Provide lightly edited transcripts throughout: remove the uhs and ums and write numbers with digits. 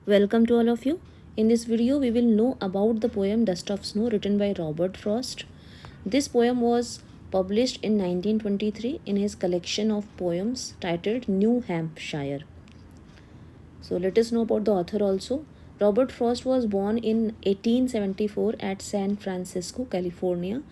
Welcome to all of you. In this video, we will know about the poem Dust of Snow written by Robert Frost. This poem was published in 1923 in his collection of poems titled New Hampshire. So let us know about the author also. Robert Frost was born in 1874 at San Francisco, California.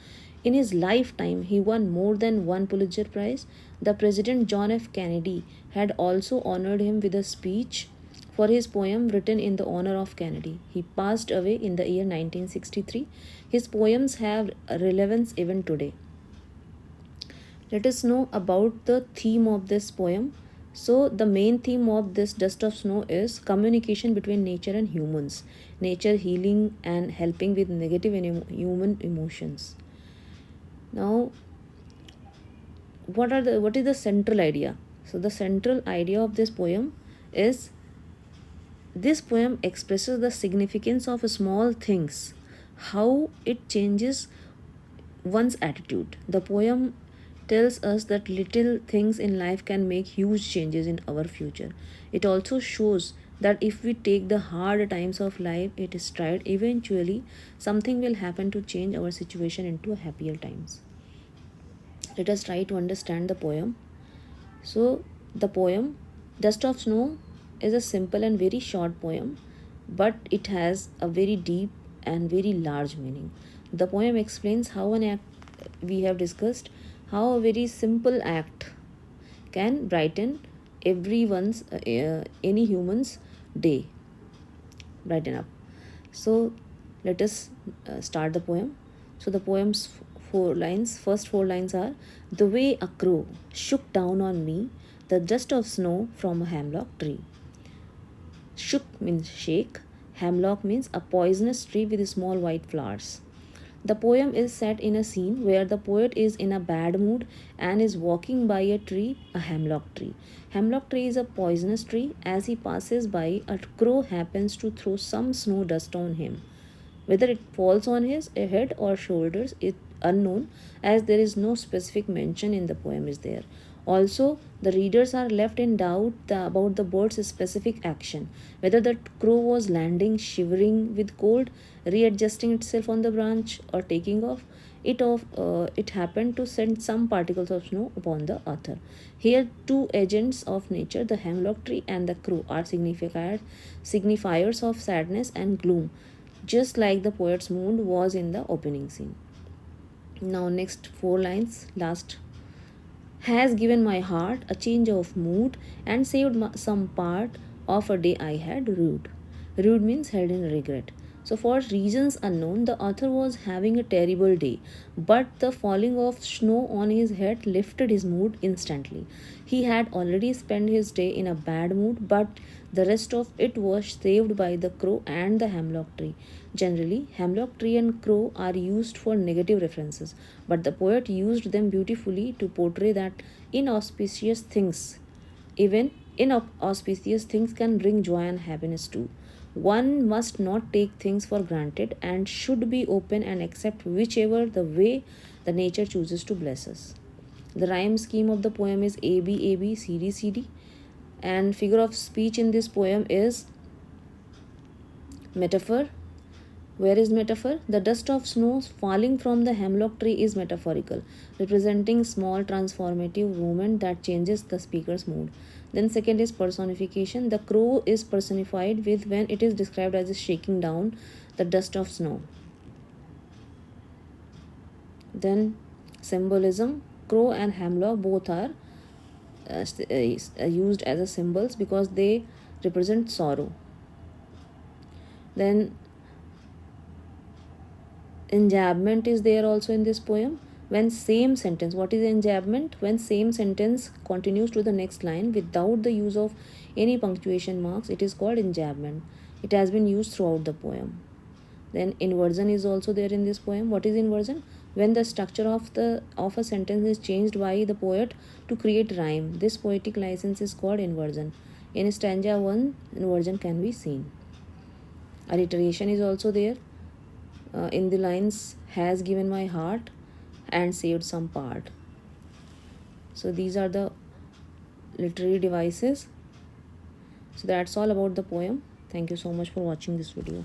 In his lifetime, he won more than one Pulitzer Prize. The President John F. Kennedy had also honored him with a speech for his poem written in the honor of Kennedy. He passed away in the year 1963. His poems have relevance even today. Let us know about the theme of this poem. So, the main theme of this Dust of Snow is communication between nature and humans, nature healing and helping with negative human emotions. Now, what is the central idea? So, the central idea of this poem is this poem expresses the significance of small things, how it changes one's attitude. The poem tells us that little things in life can make huge changes in our future. It also shows that if we take the hard times of life it is stride, eventually something will happen to change our situation into happier times. Let us try to understand the poem. So, the poem Dust of Snow is a simple and very short poem, but it has a very deep and very large meaning. The poem explains how an act we have discussed, how a very simple act can brighten any human's day. Brighten up. So, let us start the poem. So, the poem's first four lines are: The way a crow shook down on me the dust of snow from a hemlock tree. Shook means shake, hemlock means a poisonous tree with small white flowers. The poem is set in a scene where the poet is in a bad mood and is walking by a tree, a hemlock tree. Hemlock tree is a poisonous tree. As he passes by, a crow happens to throw some snow dust on him. Whether it falls on his head or shoulders is unknown, as there is no specific mention in the poem is there. Also, the readers are left in doubt about the bird's specific action, whether the crow was landing, shivering with cold, readjusting itself on the branch, or taking off. It happened to send some particles of snow upon the author. Here, two agents of nature, the hemlock tree and the crow, are signifiers of sadness and gloom, just like the poet's mood was in the opening scene. Now, next four lines, last: has given my heart a change of mood and saved some part of a day I had rued. Rued means held in regret. So, for reasons unknown, the author was having a terrible day, but the falling of snow on his head lifted his mood instantly. He had already spent his day in a bad mood, but the rest of it was saved by the crow and the hemlock tree. Generally, hemlock tree and crow are used for negative references, but the poet used them beautifully to portray that inauspicious things, even inauspicious things, can bring joy and happiness too. One must not take things for granted and should be open and accept whichever the way the nature chooses to bless us. The rhyme scheme of the poem is A B A B C D C D, and figure of speech in this poem is metaphor. Where is metaphor? The dust of snow falling from the hemlock tree is metaphorical, representing small transformative movement that changes the speaker's mood. Then second is personification. The crow is personified with when it is described as shaking down the dust of snow. Then symbolism. Crow and hemlock both are used as a symbols because they represent sorrow. Then enjambment is there also in this poem. When same sentence, what is enjambment? When same sentence continues to the next line without the use of any punctuation marks, it is called enjambment. It has been used throughout the poem. Then inversion is also there in this poem. What is inversion? When the structure of a sentence is changed by the poet to create rhyme. This poetic license is called inversion. In stanza 1, inversion can be seen. Alliteration is also there in the lines has given my heart and saved some part. So these are the literary devices. So that's all about the poem. Thank you so much for watching this video.